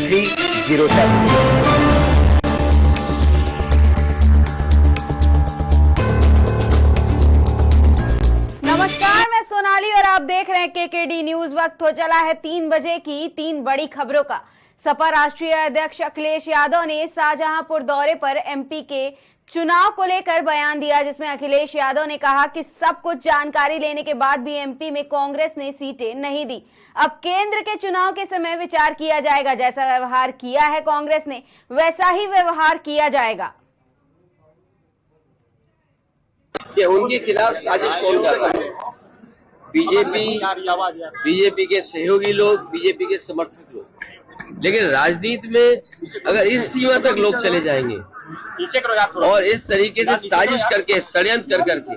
9307। नमस्कार, मैं सोनाली और आप देख रहे हैं केकेडी न्यूज। वक्त हो चला है 3 बजे की 3 बड़ी खबरों का। सपा राष्ट्रीय अध्यक्ष अखिलेश यादव ने शाहजहांपुर दौरे पर एमपी के चुनाव को लेकर बयान दिया, जिसमें अखिलेश यादव ने कहा कि सब कुछ जानकारी लेने के बाद भी एमपी में कांग्रेस ने सीटें नहीं दी। अब केंद्र के चुनाव के समय विचार किया जाएगा। जैसा व्यवहार किया है कांग्रेस ने, वैसा ही व्यवहार किया जाएगा। कि उनके खिलाफ साजिश कौन कर रहा है? बीजेपी के सहयोगी लोग, बीजेपी के समर्थक लोग। लेकिन राजनीति में अगर इस सीमा तक लोग चले जाएंगे और इस तरीके से साजिश करके, षड्यंत्र कर करके,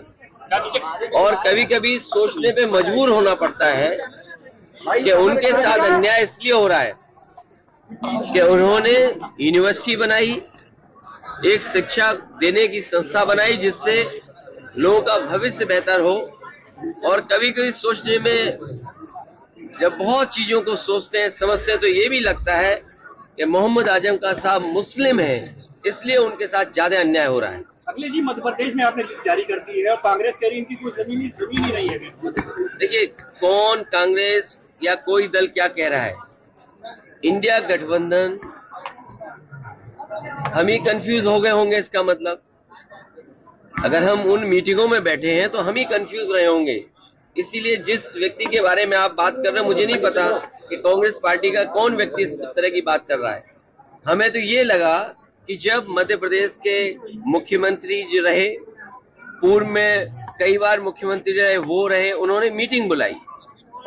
और कभी कभी सोचने पे मजबूर होना पड़ता है कि उनके साथ अन्याय इसलिए हो रहा है कि उन्होंने यूनिवर्सिटी बनाई, एक शिक्षा देने की संस्था बनाई जिससे लोगों का भविष्य बेहतर हो। और कभी कभी सोचने में जब बहुत चीजों को सोचते हैं, समझते हैं, तो ये भी लगता है कि मोहम्मद आजम का साहब मुस्लिम है, इसलिए उनके साथ ज्यादा अन्याय हो रहा है। अखिलेश जी, मध्य प्रदेश में आपने लिस्ट जारी कर दी है और कांग्रेस कह रही है इनकी कोई जमीन ही नहीं है। देखिए, कौन कांग्रेस या कोई दल क्या कह रहा है? इंडिया गठबंधन, हम ही कंफ्यूज हो गए होंगे। इसका मतलब अगर हम उन मीटिंगों में बैठे हैं तो हम ही कंफ्यूज रहे होंगे। इसीलिए जिस व्यक्ति के बारे में आप बात कर रहे हैं, मुझे नहीं पता कि कांग्रेस पार्टी का कौन व्यक्ति इस तरह की बात कर रहा है। हमें तो ये लगा कि जब मध्य प्रदेश के मुख्यमंत्री जो रहे, पूर्व में कई बार मुख्यमंत्री रहे, वो रहे, उन्होंने मीटिंग बुलाई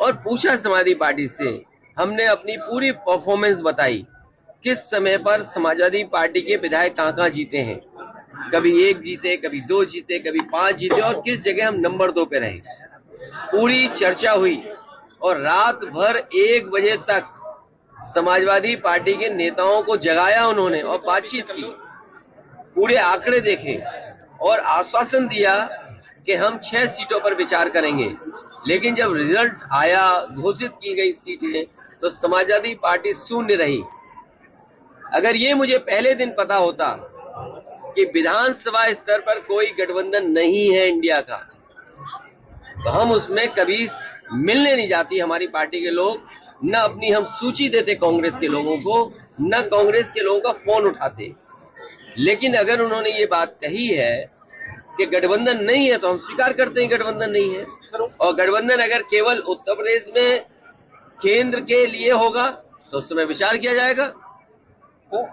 और पूछा समाजवादी पार्टी से। हमने अपनी पूरी परफॉर्मेंस बताई, किस समय पर समाजवादी पार्टी के विधायक कहाँ जीते हैं। कभी 1 जीते, कभी 2 जीते, कभी 5 जीते, और किस जगह हम नंबर 2 पे रहे। पूरी चर्चा हुई और रात भर 1 बजे तक समाजवादी पार्टी के नेताओं को जगाया उन्होंने और बातचीत की, पूरे आंकड़े देखे और आश्वासन दिया कि हम 6 सीटों पर विचार करेंगे। लेकिन जब रिजल्ट आया, घोषित की गई सीटें, तो समाजवादी पार्टी शून्य रही। अगर ये मुझे पहले दिन पता होता कि विधानसभा स्तर पर कोई गठबंधन नहीं है इंडिया का, तो हम उसमें कभी मिलने नहीं जाती हमारी पार्टी के लोग, न अपनी हम सूची देते कांग्रेस के लोगों को, न कांग्रेस के लोगों का फोन उठाते। लेकिन अगर उन्होंने ये बात कही है कि गठबंधन नहीं है, तो हम स्वीकार करते हैं गठबंधन नहीं है। और गठबंधन अगर केवल उत्तर प्रदेश में केंद्र के लिए होगा तो उस समय विचार किया जाएगा,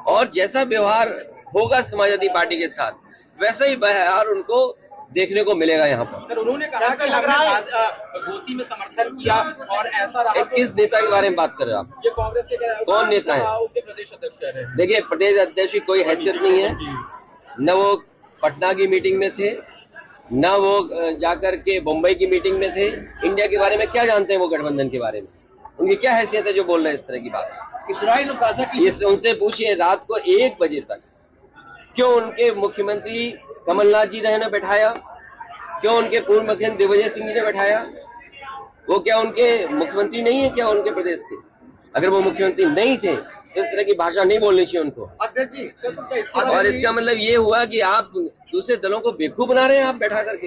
और जैसा व्यवहार होगा समाजवादी पार्टी के साथ, वैसा ही व्यवहार उनको देखने को मिलेगा यहाँ पर। सर, उन्होंने कहा कि लग रहा है घोषी में समर्थन किया और ऐसा रहा। किस नेता के बारे में बात कर रहे हो आप? ये कांग्रेस के कौन नेता है? उनके प्रदेश अध्यक्ष कह रहे हैं। देखिए, प्रदेश अध्यक्ष की कोई हैसियत नहीं है। न वो पटना की मीटिंग में थे, न वो जाकर के मुंबई की मीटिंग में थे। इंडिया के बारे में क्या जानते हैं वो? गठबंधन के बारे में उनकी क्या हैसियत है जो बोल रहे हैं इस तरह की बात? उनसे पूछिए, रात को 1 बजे तक क्यों उनके मुख्यमंत्री कमलनाथ जी ने बैठाया, क्यों उनके पूर्व मुख्यमंत्री दिग्विजय सिंह जी ने बैठाया? वो क्या उनके मुख्यमंत्री नहीं है क्या उनके प्रदेश के? अगर वो मुख्यमंत्री नहीं थे तो इस तरह की भाषा नहीं बोलनी चाहिए उनको। अध्यक्ष जी, और इसका मतलब ये हुआ कि आप दूसरे दलों को बेवकूफ बना रहे हैं आप बैठा करके।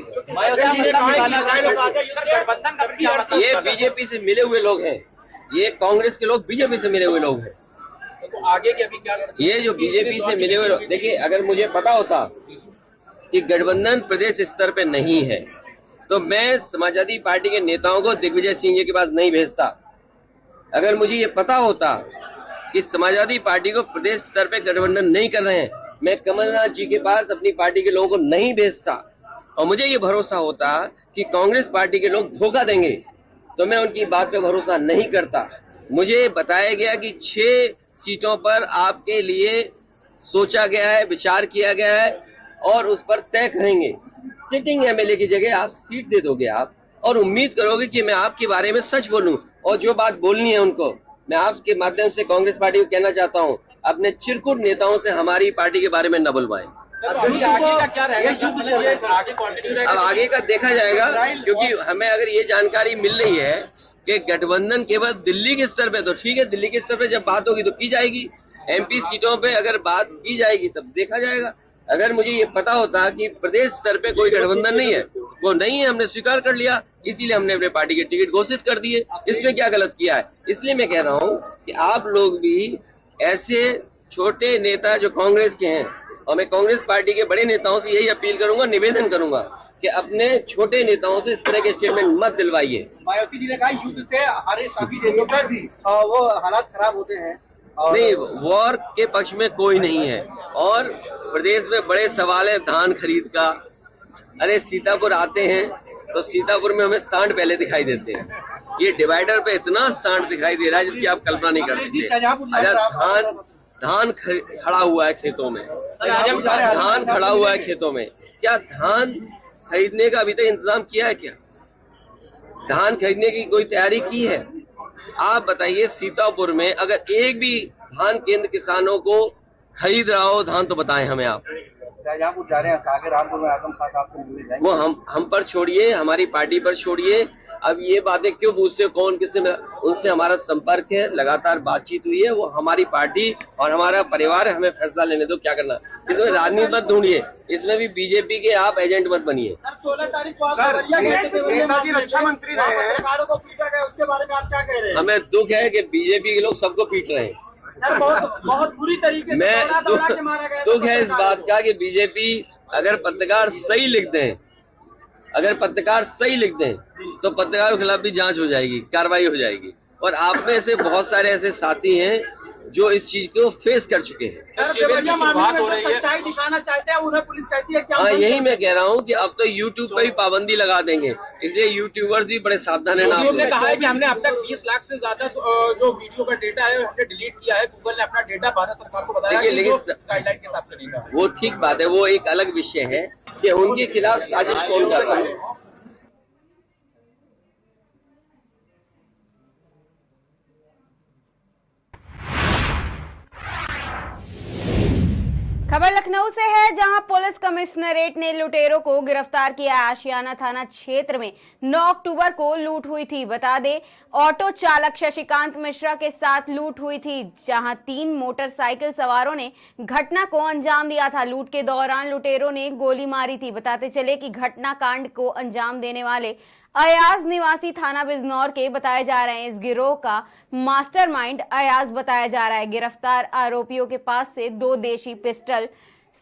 ये बीजेपी से मिले हुए लोग हैं, ये कांग्रेस के लोग बीजेपी से मिले हुए लोग हैं। तो आगे की अभी क्या? ये जो बीजेपी से मिले हुए लोग, देखिए, अगर मुझे पता होता कि गठबंधन प्रदेश स्तर पे नहीं है तो मैं समाजवादी पार्टी के नेताओं को दिग्विजय सिंह जी के पास नहीं भेजता। अगर मुझे ये पता होता कि समाजवादी पार्टी को प्रदेश स्तर पे गठबंधन नहीं कर रहे हैं, मैं कमलनाथ जी के पास अपनी पार्टी के लोगों को नहीं भेजता। और मुझे ये भरोसा होता कि कांग्रेस पार्टी के लोग धोखा देंगे, तो मैं उनकी बात पे भरोसा नहीं करता। मुझे बताया गया कि 6 सीटों पर आपके लिए सोचा गया है, विचार किया गया है और उस पर तय करेंगे। सिटिंग एमएलए की जगह आप सीट दे दोगे आप, और उम्मीद करोगे कि मैं आपके बारे में सच बोलूं, और जो बात बोलनी है उनको। मैं आपके माध्यम से कांग्रेस पार्टी को कहना चाहता हूं, अपने चिरकुट नेताओं से हमारी पार्टी के बारे में न बुलवाएं। आगे का क्या रहेगा? अब आगे का देखा जाएगा, क्योंकि हमें अगर ये जानकारी मिल रही है कि गठबंधन केवल दिल्ली के स्तर पे, तो ठीक है, दिल्ली के स्तर पे जब बात होगी तो की जाएगी, एमपी सीटों पे अगर बात की जाएगी तब देखा जाएगा। अगर मुझे ये पता होता कि प्रदेश स्तर पे कोई गठबंधन नहीं है, वो नहीं है, हमने स्वीकार कर लिया, इसीलिए हमने अपने पार्टी के टिकट घोषित कर दिए। इसमें क्या गलत किया है? इसलिए मैं कह रहा हूं कि आप लोग भी ऐसे छोटे नेता जो कांग्रेस के हैं, और मैं कांग्रेस पार्टी के बड़े नेताओं से यही अपील करूंगा, निवेदन करूंगा कि अपने छोटे नेताओं से इस तरह के स्टेटमेंट मत दिलवाइए। मायावती जी ने कहा युद्ध से हारे सभी नेता जी वो हालात खराब होते हैं। नहीं, वॉर के पक्ष में कोई नहीं है, और प्रदेश में बड़े सवाल है धान खरीद का। अरे सीतापुर आते हैं तो सीतापुर में हमें सांड पहले दिखाई देते हैं, ये डिवाइडर पे इतना सांड दिखाई दे रहा है जिसकी आप कल्पना नहीं कर सकते। अगर धान खड़ा हुआ है खेतों में, धान खड़ा हुआ है खेतों में, क्या धान खरीदने का अभी तक इंतजाम किया है? क्या धान खरीदने की कोई तैयारी की है? आप बताइए, सीतापुर में अगर एक भी धान केंद्र किसानों को खरीद रहा हो धान तो बताएं हमें आप। शाहजहांपुर जा रहे हैं, आगे रामपुर में आजम खान साहब से मिलने जाएंगे। वो हम पर छोड़िए, हमारी पार्टी पर छोड़िए, अब ये बातें क्यों पूछते हो कौन किससे मिला? उनसे हमारा संपर्क है, लगातार बातचीत हुई है, वो हमारी पार्टी और हमारा परिवार है, हमें फैसला लेने दो क्या करना। इसमें राजनीति मत ढूंढिए, इसमें भी बीजेपी के आप एजेंट मत बनिए। 16 तारीख को नेताजी रक्षा मंत्री रहे हैं, पत्रकारों को पीटा गया, उसके बारे में आप क्या कह रहे हैं? हमें दुख है कि बीजेपी के लोग सबको पीट रहे हैं। सर बहुत बुरी तरीके से दुख है इस बात का कि बीजेपी अगर पत्रकार सही लिख दें, तो पत्रकारों के खिलाफ भी जांच हो जाएगी, कार्रवाई हो जाएगी। और आप में से बहुत सारे ऐसे साथी हैं जो इस चीज को फेस कर चुके हैं। सच्चाई दिखाना चाहते हैं, उन्हें पुलिस कहती है क्या? हाँ, यही मैं कह रहा हूँ कि अब तो यूट्यूब पर भी पाबंदी लगा देंगे, इसलिए यूट्यूबर्स भी बड़े सावधान है ना। आपने कहा है कि हमने अब तक 20 लाख से ज्यादा जो वीडियो का डेटा है हमने डिलीट किया है। गूगल ने अपना डेटा भारत सरकार को बताया, लेकिन गाइडलाइन के हिसाब से नहीं था। वो ठीक बात है, वो एक अलग विषय है कि उनके खिलाफ साजिश कौन कर रहा है। खबर लखनऊ से है, जहां पुलिस कमिश्नरेट ने लुटेरों को गिरफ्तार किया। आशियाना थाना क्षेत्र में 9 अक्टूबर को लूट हुई थी। बता दें, ऑटो चालक शशिकांत मिश्रा के साथ लूट हुई थी, जहां 3 मोटरसाइकिल सवारों ने घटना को अंजाम दिया था। लूट के दौरान लुटेरों ने गोली मारी थी। बताते चले कि घटना कांड को अंजाम देने वाले अयाज निवासी थाना बिजनौर के बताए जा रहे हैं। इस गिरोह का मास्टरमाइंड अयाज बताया जा रहा है। गिरफ्तार आरोपियों के पास से 2 देशी पिस्टल,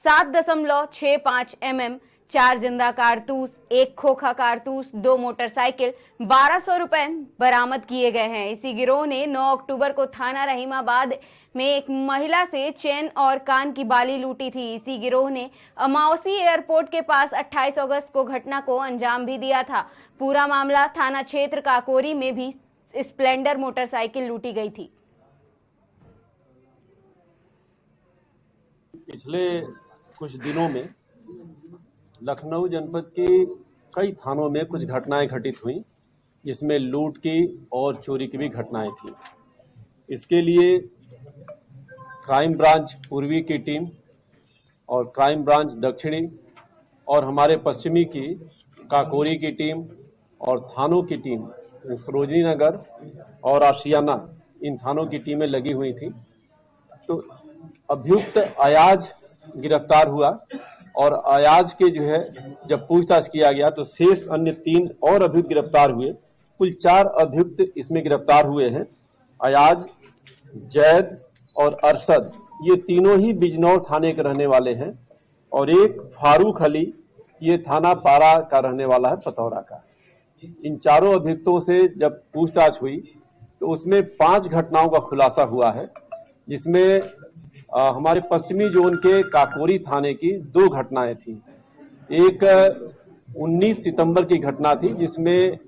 7.65 mm, 4 जिंदा कारतूस, 1 खोखा कारतूस, 2 मोटरसाइकिल, 1200 रुपए बरामद किए गए हैं। इसी गिरोह ने 9 अक्टूबर को थाना रहीमाबाद में एक महिला से चेन और कान की बाली लूटी थी। इसी गिरोह ने अमावसी एयरपोर्ट के पास 28 अगस्त को घटना को अंजाम भी दिया था। पूरा मामला थाना क्षेत्र काकोरी में भी स्प्लेंडर मोटरसाइकिल लूटी गई थी। पिछले कुछ दिनों में लखनऊ जनपद के कई थानों में कुछ घटनाएं घटित हुई, जिसमें लूट की और चोरी की भी घटनाएं थी। इसके लिए क्राइम ब्रांच पूर्वी की टीम और क्राइम ब्रांच दक्षिणी और हमारे पश्चिमी की काकोरी की टीम और थानों की टीम, सरोजनी नगर और आशियाना, इन थानों की टीमें लगी हुई थी। तो अभियुक्त अयाज गिरफ्तार हुआ और अयाज के जो है जब पूछताछ किया गया तो शेष अन्य 3 और अभियुक्त गिरफ्तार हुए। कुल 4 अभियुक्त इसमें गिरफ्तार हुए हैं। अयाज, जैद और अरशद, ये तीनों ही बिजनौर थाने के रहने वाले हैं, और एक फारूक अली, ये थाना पारा का रहने वाला है, पतौरा का। इन चारों अभियुक्तों से जब पूछताछ हुई तो उसमें 5 घटनाओं का खुलासा हुआ है, जिसमें हमारे पश्चिमी जोन के काकोरी थाने की 2 घटनाएं थी। एक 19 सितंबर की घटना थी, जिसमें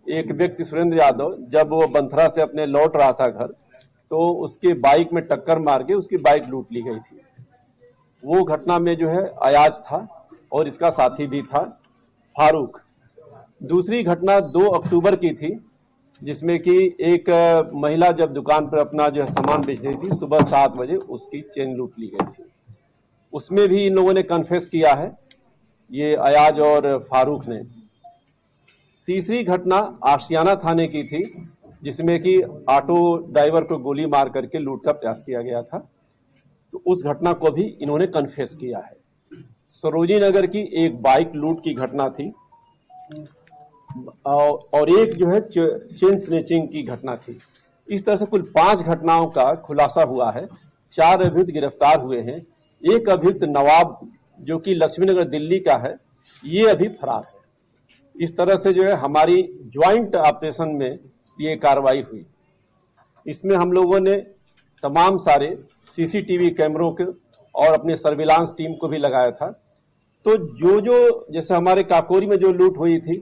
एक व्यक्ति सुरेंद्र यादव जब वो बंथरा से अपने लौट रहा था घर, तो उसके बाइक में टक्कर मार के उसकी बाइक लूट ली गई थी। वो घटना में जो है अयाज था और इसका साथी भी था फारूक। दूसरी घटना 2 अक्टूबर की थी, जिसमें कि एक महिला जब दुकान पर अपना जो है सामान बेच रही थी, सुबह 7 बजे उसकी चेन लूट ली गई थी। उसमें भी इन लोगों ने कन्फेस किया है, ये अयाज और फारूक ने। तीसरी घटना आशियाना थाने की थी, जिसमें कि ऑटो ड्राइवर को गोली मार करके लूट का प्रयास किया गया था। तो उस घटना को भी इन्होंने कन्फेस किया है। सरोजिनी नगर की एक बाइक लूट की घटना थी और एक जो है चेन स्नेचिंग की घटना थी। इस तरह से कुल 5 घटनाओं का खुलासा हुआ है। 4 अभियुक्त गिरफ्तार हुए हैं। एक अभियुक्त नवाब जो कि लक्ष्मीनगर दिल्ली का है, ये अभी फरार है। इस तरह से जो है हमारी ज्वाइंट ऑपरेशन में ये कार्रवाई हुई। इसमें हम लोगों ने तमाम सारे सीसीटीवी कैमरों के और अपने सर्विलांस टीम को भी लगाया था। तो जो जैसे हमारे काकोरी में जो लूट हुई थी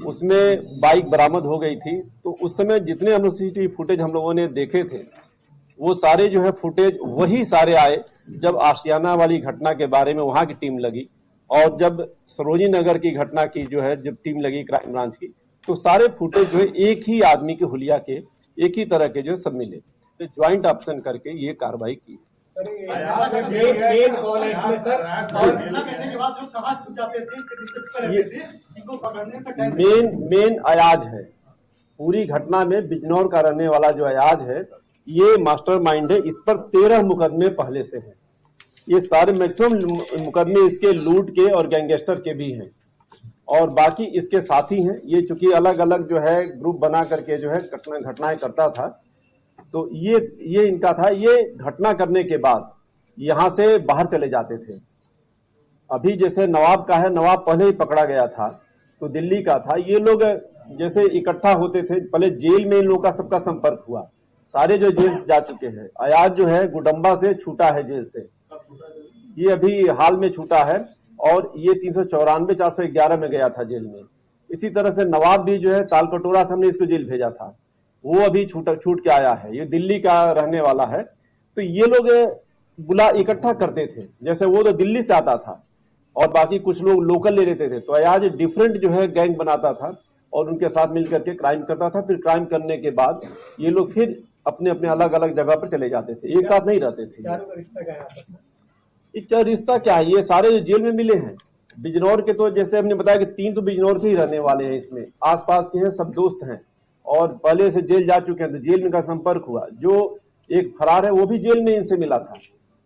उसमें बाइक बरामद हो गई थी। तो उस समय जितने हम लोग सीसीटीवी फुटेज हम लोगों ने देखे थे वो सारे जो है फुटेज वही सारे आए जब आशियाना वाली घटना के बारे में वहां की टीम लगी और जब सरोजिनी नगर की घटना की जो है जब टीम लगी क्राइम ब्रांच की, तो सारे फुटेज जो है एक ही आदमी के हुलिया के एक ही तरह के जो सब मिले। तो ज्वाइंट ऑप्शन करके ये कार्रवाई की। मेन अयाज है पूरी घटना में। बिजनौर का रहने वाला जो अयाज है ये मास्टरमाइंड है। इस पर 13 मुकदमे पहले से हैं। ये सारे मैक्सिमम मुकदमे इसके लूट के और गैंगस्टर के भी हैं और बाकी इसके साथी हैं। ये चूंकि अलग अलग जो है ग्रुप बना करके जो है घटनाएं करता था। तो ये इनका था। ये घटना करने के बाद यहां से बाहर चले जाते थे। अभी जैसे नवाब का है, नवाब पहले ही पकड़ा गया था तो दिल्ली का था। ये लोग जैसे इकट्ठा होते थे, पहले जेल में इन लोगों का सबका संपर्क हुआ। सारे जो जेल जा चुके हैं। अयाज जो है गुडम्बा से छूटा है जेल से, ये अभी हाल में छूटा है और ये 394 411 में गया था जेल में। इसी तरह से नवाब भी जो है तालकटोरा से हमने इसको जेल भेजा था, वो अभी छूट के आया है। ये दिल्ली का रहने वाला है। तो ये लोग बुला इकट्ठा करते थे। जैसे वो तो दिल्ली से आता था और बाकी कुछ लोग लोकल ले लेते थे। तो अयाज डिफरेंट जो है गैंग बनाता था और उनके साथ मिलकर के क्राइम करता था। फिर क्राइम करने के बाद ये लोग फिर अपने अपने अलग अलग जगह पर चले जाते थे, एक साथ नहीं रहते थे। रिश्ता क्या है, ये सारे जो जेल में मिले हैं बिजनौर के, तो जैसे हमने बताया कि 3 तो बिजनौर के ही रहने वाले हैं। इसमें आसपास के हैं, सब दोस्त हैं और पहले से जेल जा चुके हैं। तो जेल में का संपर्क हुआ। जो एक फरार है वो भी जेल में इनसे मिला था,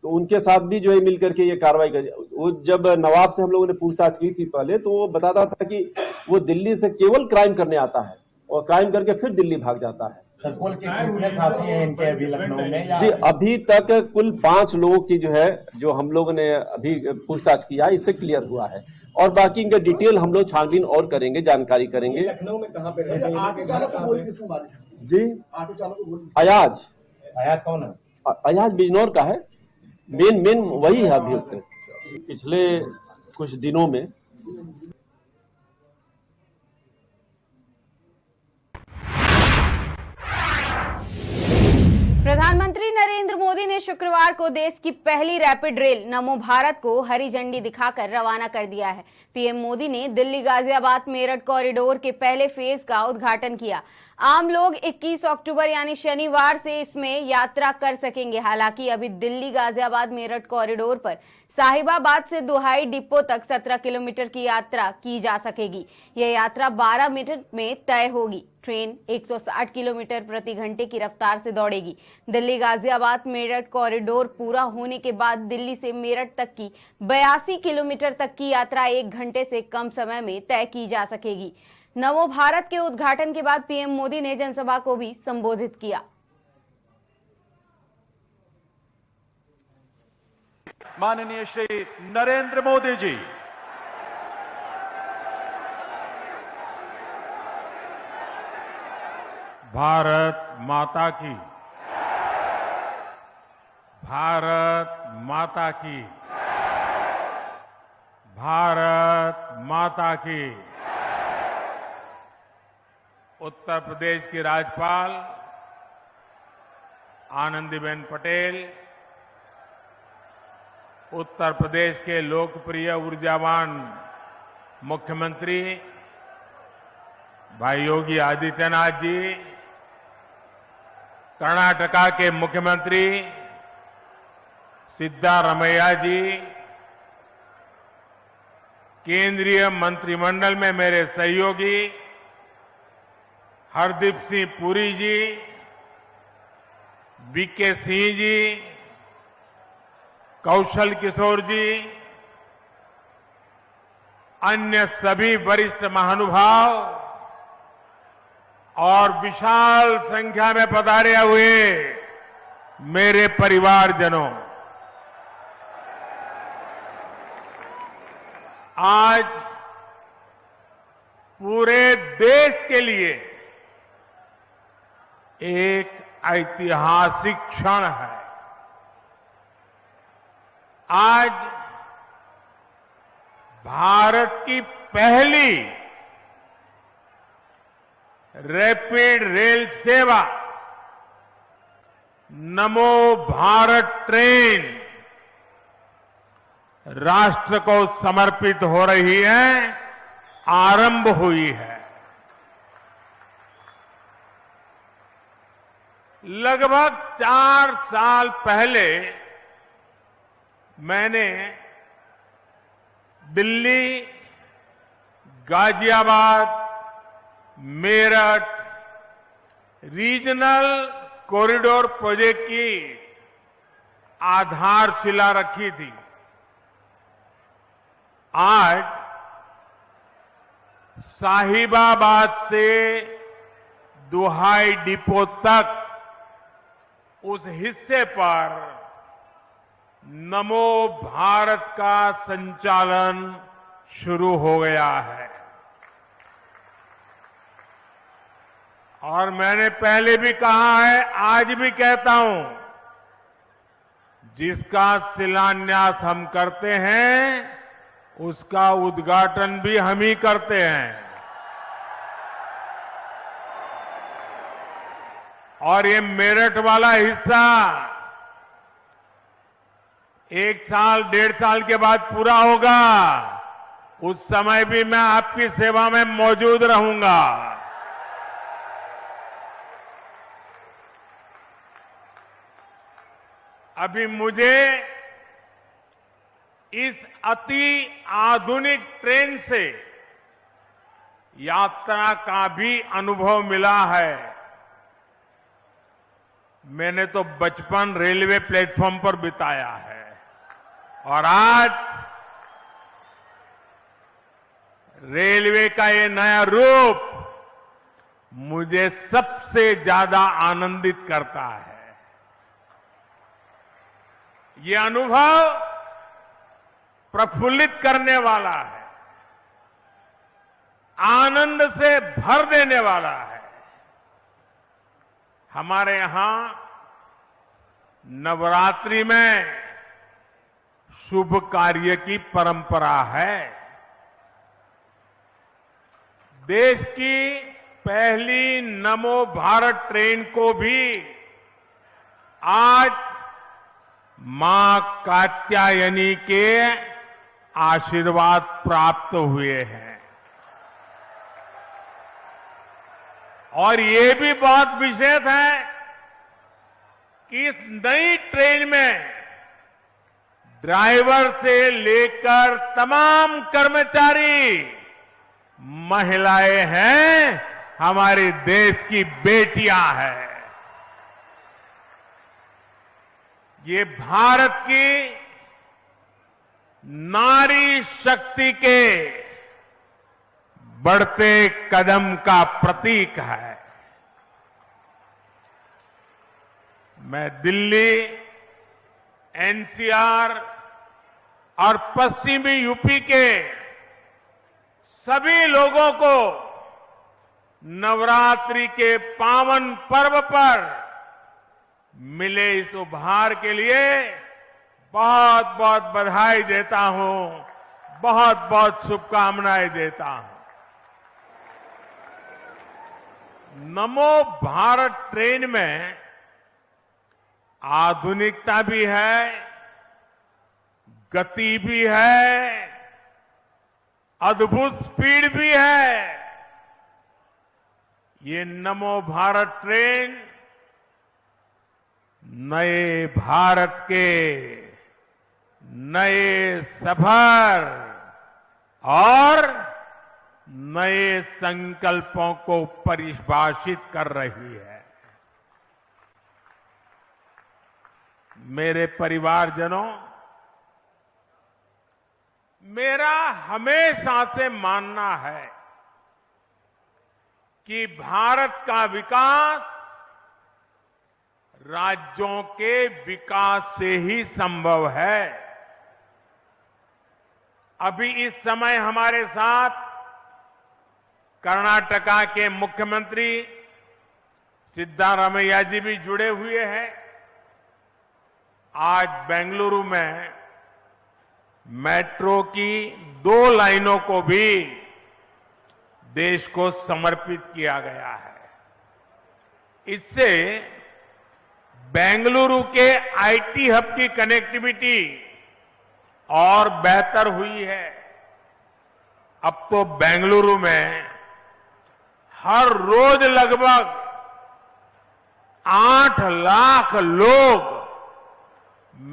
तो उनके साथ भी जो है मिल करके ये कार्रवाई करी। वो जब नवाब से हम लोगों ने पूछताछ की थी पहले, तो वो बताता था कि वो दिल्ली से केवल क्राइम करने आता है और क्राइम करके फिर दिल्ली भाग जाता है। कुल कितने साथी हैं इनके अभी लखनऊ में? जी अभी तक कुल 5 लोगों की जो है जो हम लोगों ने अभी पूछताछ किया, इससे क्लियर हुआ है और बाकी इनका डिटेल हम लोग छानबीन और करेंगे, जानकारी करेंगे। लखनऊ में कहाँ पे रहते हैं? जी ऑटो चालक को अयाज कौन है? अयाज बिजनौर का है। मेन वही है अभियुक्त। पिछले कुछ दिनों में प्रधानमंत्री नरेंद्र मोदी ने शुक्रवार को देश की पहली रैपिड रेल नमो भारत को हरी झंडी दिखाकर रवाना कर दिया है। पीएम मोदी ने दिल्ली गाजियाबाद मेरठ कॉरिडोर के पहले फेज का उद्घाटन किया। आम लोग 21 अक्टूबर यानी शनिवार से इसमें यात्रा कर सकेंगे। हालांकि अभी दिल्ली गाजियाबाद मेरठ कॉरिडोर पर साहिबाबाद से दुहाई डिपो तक 17 किलोमीटर की यात्रा की जा सकेगी। यह यात्रा 12 मिनट में तय होगी। ट्रेन 160 किलोमीटर प्रति घंटे की रफ्तार से दौड़ेगी। दिल्ली गाजियाबाद मेरठ कॉरिडोर पूरा होने के बाद दिल्ली से मेरठ तक की 82 किलोमीटर तक की यात्रा 1 घंटे से कम समय में तय की जा सकेगी। नमो भारत के उद्घाटन के बाद पीएम मोदी ने जनसभा को भी संबोधित किया। माननीय श्री नरेंद्र मोदी जी, भारत माता की, भारत माता की, भारत माता की। उत्तर प्रदेश की राज्यपाल आनंदीबेन पटेल, उत्तर प्रदेश के लोकप्रिय ऊर्जावान मुख्यमंत्री भाई योगी आदित्यनाथ जी, कर्नाटका के मुख्यमंत्री सिद्धारमैया जी, केंद्रीय मंत्रिमंडल में मेरे सहयोगी हरदीप सिंह पुरी जी, वीके सिंह जी, कौशल किशोर जी, अन्य सभी वरिष्ठ महानुभाव और विशाल संख्या में पधारे हुए मेरे परिवारजनों, आज पूरे देश के लिए एक ऐतिहासिक क्षण है। आज भारत की पहली रैपिड रेल सेवा नमो भारत ट्रेन राष्ट्र को समर्पित हो रही है, आरंभ हुई है। लगभग 4 साल पहले मैंने Delhi, Ghaziabad, Meerut regional corridor project की आधारशिला रखी थी। आज साहिबाबाद से दुहाई डिपो तक उस हिस्से पर नमो भारत का संचालन शुरू हो गया है। और मैंने पहले भी कहा है, आज भी कहता हूं, जिसका शिलान्यास हम करते हैं उसका उद्घाटन भी हम ही करते हैं। और ये मेरठ वाला हिस्सा 1 साल 1.5 साल के बाद पूरा होगा, उस समय भी मैं आपकी सेवा में मौजूद रहूंगा। अभी मुझे इस अति आधुनिक ट्रेन से यात्रा का भी अनुभव मिला है। मैंने तो बचपन रेलवे प्लेटफॉर्म पर बिताया है और आज रेलवे का ये नया रूप मुझे सबसे ज्यादा आनंदित करता है। ये अनुभव प्रफुल्लित करने वाला है, आनंद से भर देने वाला है। हमारे यहां नवरात्रि में शुभ कार्य की परंपरा है। देश की पहली नमो भारत ट्रेन को भी आज मां कात्यायनी के आशीर्वाद प्राप्त हुए हैं। और ये भी बहुत विशेष है कि इस नई ट्रेन में ड्राइवर से लेकर तमाम कर्मचारी महिलाएं हैं, हमारे देश की बेटियां हैं। ये भारत की नारी शक्ति के बढ़ते कदम का प्रतीक है। मैं दिल्ली, एनसीआर और पश्चिमी यूपी के सभी लोगों को नवरात्रि के पावन पर्व पर मिले इस उपहार के लिए बहुत बहुत बधाई देता हूं, बहुत बहुत शुभकामनाएं देता हूं। नमो भारत ट्रेन में आधुनिकता भी है, गति भी है, अद्भुत स्पीड भी है। ये नमो भारत ट्रेन नए भारत के नए सफर और नए संकल्पों को परिभाषित कर रही है। मेरे परिवारजनों, मेरा हमेशा से मानना है कि भारत का विकास राज्यों के विकास से ही संभव है। अभी इस समय हमारे साथ कर्नाटका के मुख्यमंत्री सिद्धारमैया जी भी जुड़े हुए हैं। आज बेंगलुरु में मेट्रो की 2 लाइनों को भी देश को समर्पित किया गया है। इससे बेंगलुरु के आईटी हब की कनेक्टिविटी और बेहतर हुई है। अब तो बेंगलुरु में हर रोज लगभग 8 लाख लोग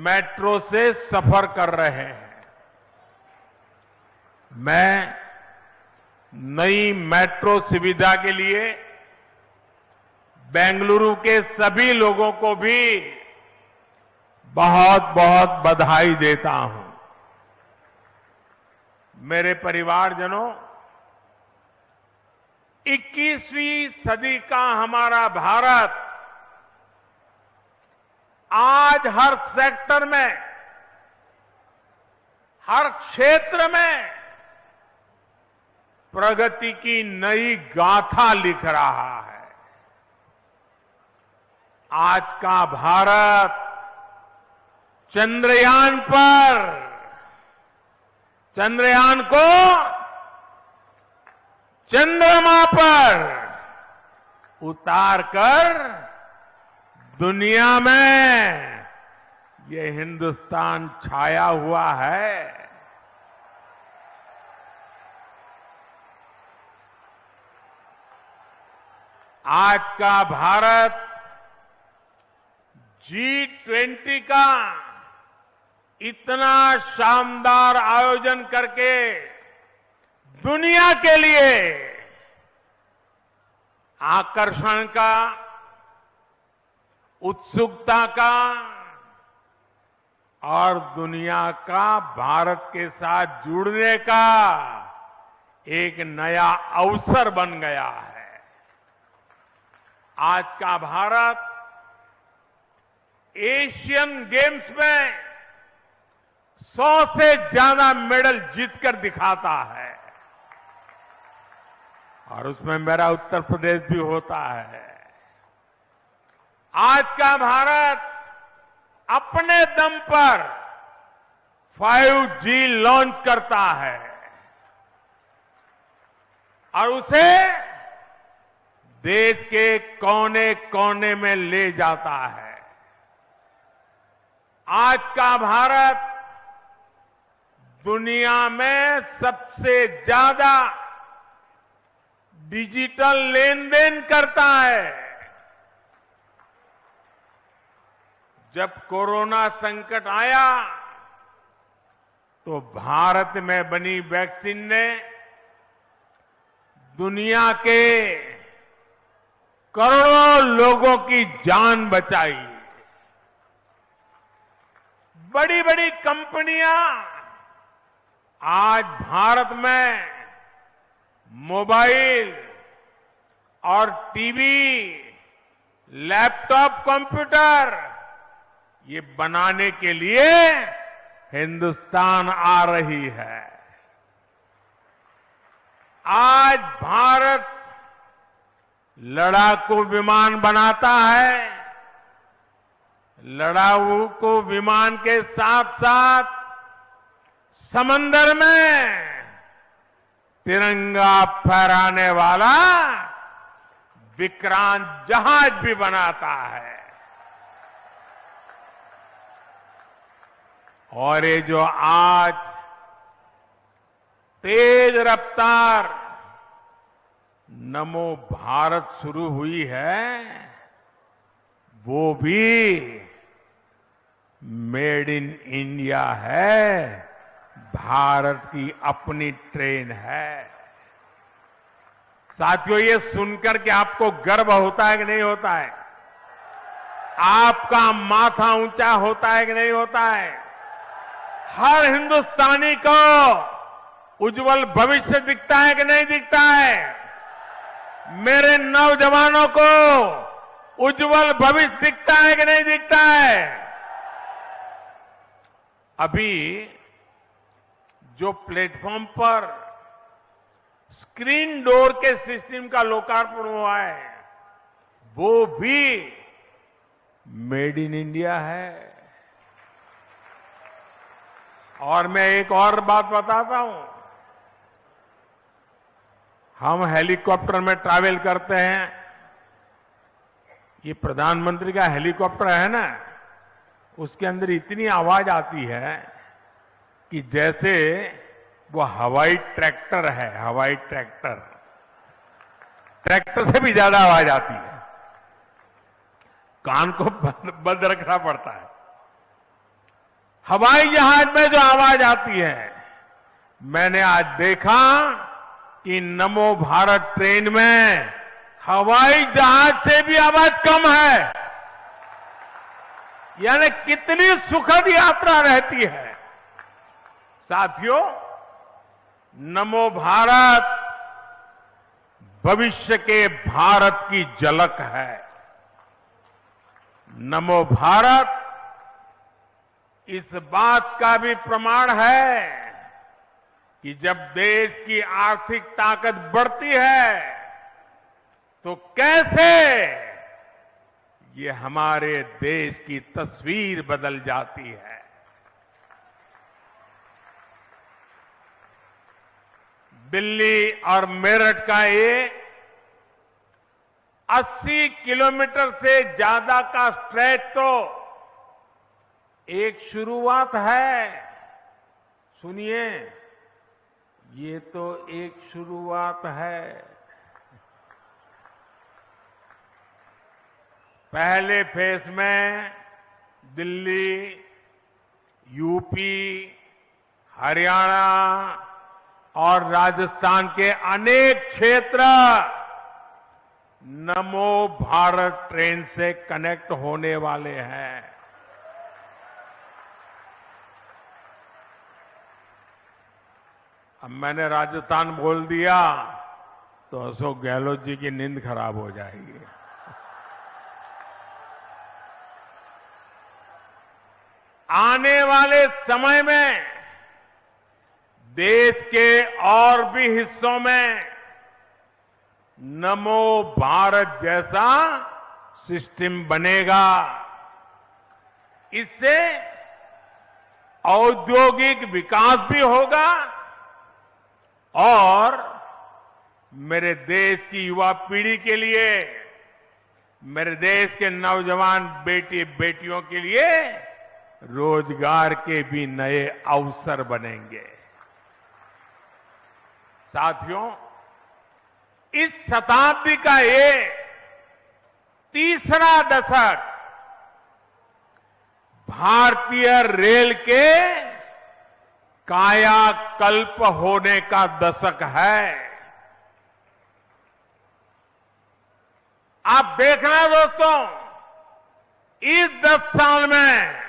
मेट्रो से सफर कर रहे हैं। मैं नई मेट्रो सुविधा के लिए बेंगलुरु के सभी लोगों को भी बहुत बहुत बधाई देता हूं। मेरे परिवारजनों, 21वीं सदी का हमारा भारत आज हर सेक्टर में, हर क्षेत्र में प्रगति की नई गाथा लिख रहा है। आज का भारत चंद्रयान को चंद्रमा पर उतारकर दुनिया में ये हिंदुस्तान छाया हुआ है। आज का भारत G20 का इतना शानदार आयोजन करके दुनिया के लिए आकर्षण का, उत्सुकता का और दुनिया का भारत के साथ जुड़ने का एक नया अवसर बन गया है। आज का भारत एशियन गेम्स में 100 से ज्यादा मेडल जीतकर दिखाता है और उसमें मेरा उत्तर प्रदेश भी होता है। आज का भारत अपने दम पर 5G लॉन्च करता है और उसे देश के कोने कोने में ले जाता है। आज का भारत दुनिया में सबसे ज्यादा डिजिटल लेन देन करता है। जब कोरोना संकट आया तो भारत में बनी वैक्सीन ने दुनिया के करोड़ों लोगों की जान बचाई। बड़ी बड़ी कंपनियां आज भारत में मोबाइल और टीवी, लैपटॉप, कंप्यूटर ये बनाने के लिए हिंदुस्तान आ रही है। आज भारत लड़ाकू विमान बनाता है। लड़ाकू विमान के साथ साथ समंदर में तिरंगा फहराने वाला विक्रांत जहाज भी बनाता है। और ये जो आज तेज रफ्तार नमो भारत शुरू हुई है, वो भी मेड इन इंडिया है, भारत की अपनी ट्रेन है। साथियों, ये सुनकर के आपको गर्व होता है कि नहीं होता है? आपका माथा ऊंचा होता है कि नहीं होता है? हर हिंदुस्तानी को उज्जवल भविष्य दिखता है कि नहीं दिखता है? मेरे नौजवानों को उज्जवल भविष्य दिखता है कि नहीं दिखता है? अभी जो प्लेटफॉर्म पर स्क्रीन डोर के सिस्टम का लोकार्पण हुआ है, वो भी मेड इन इंडिया है। और मैं एक और बात बताता हूं, हम हेलीकॉप्टर में ट्रैवल करते हैं, ये प्रधानमंत्री का हेलीकॉप्टर है ना, उसके अंदर इतनी आवाज आती है कि जैसे वो हवाई ट्रैक्टर है, हवाई ट्रैक्टर, ट्रैक्टर से भी ज्यादा आवाज आती है। कान को बंद रखना पड़ता है। हवाई जहाज में जो आवाज आती है, मैंने आज देखा कि नमो भारत ट्रेन में हवाई जहाज से भी आवाज कम है। यानी कितनी सुखद यात्रा रहती है। साथियों, नमो भारत भविष्य के भारत की झलक है। नमो भारत इस बात का भी प्रमाण है कि जब देश की आर्थिक ताकत बढ़ती है तो कैसे ये हमारे देश की तस्वीर बदल जाती है। दिल्ली और मेरठ का ये 80 किलोमीटर से ज्यादा का स्ट्रेच तो एक शुरुआत है। सुनिए, ये तो एक शुरुआत है। पहले फेज में दिल्ली, यूपी, हरियाणा और राजस्थान के अनेक क्षेत्र नमो भारत ट्रेन से कनेक्ट होने वाले हैं। अब मैंने राजस्थान बोल दिया तो अशोक गहलोत जी की नींद खराब हो जाएगी। आने वाले समय में देश के और भी हिस्सों में नमो भारत जैसा सिस्टम बनेगा। इससे औद्योगिक विकास भी होगा और मेरे देश की युवा पीढ़ी के लिए, मेरे देश के नौजवान बेटी बेटियों के लिए रोजगार के भी नए अवसर बनेंगे। साथियों, इस शताब्दी का ये तीसरा दशक भारतीय रेल के कायाकल्प होने का दशक है। आप देखना दोस्तों, इस 10 साल में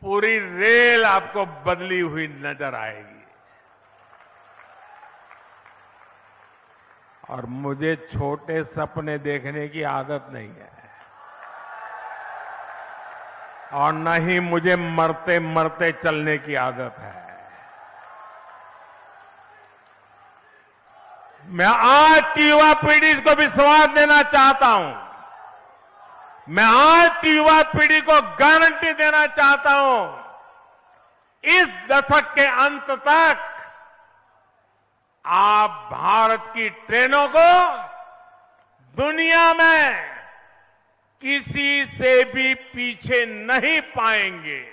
पूरी रेल आपको बदली हुई नजर आएगी। और मुझे छोटे सपने देखने की आदत नहीं है और न ही मुझे मरते मरते चलने की आदत है। मैं आज की युवा पीढ़ी को विश्वास देना चाहता हूं। मैं आज की युवा पीढ़ी को गारंटी देना चाहता हूं, इस दशक के अंत तक आप भारत की ट्रेनों को दुनिया में किसी से भी पीछे नहीं पाएंगे।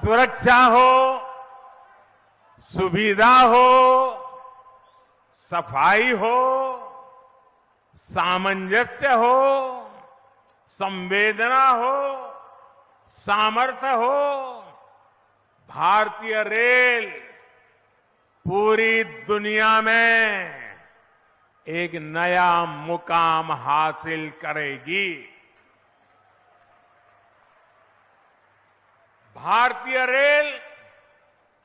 सुरक्षा हो, सुविधा हो, सफाई हो, सामंजस्य हो, संवेदना हो, सामर्थ्य हो, भारतीय रेल पूरी दुनिया में एक नया मुकाम हासिल करेगी। भारतीय रेल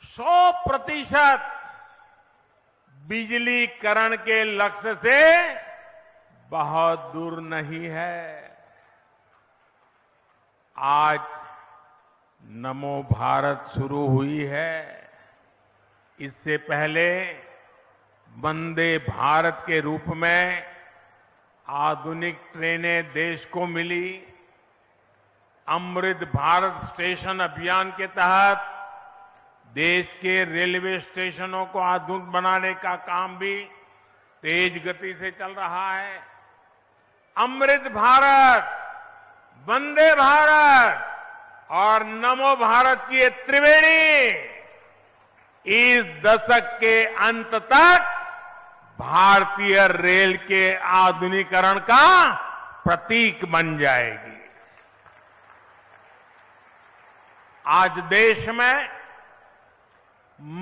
100% बिजलीकरण के लक्ष्य से बहुत दूर नहीं है। आज नमो भारत शुरू हुई है। इससे पहले वंदे भारत के रूप में आधुनिक ट्रेनें देश को मिली। अमृत भारत स्टेशन अभियान के तहत देश के रेलवे स्टेशनों को आधुनिक बनाने का काम भी तेज गति से चल रहा है। अमृत भारत, वंदे भारत और नमो भारत की ये त्रिवेणी इस दशक के अंत तक भारतीय रेल के आधुनिकीकरण का प्रतीक बन जाएगी। आज देश में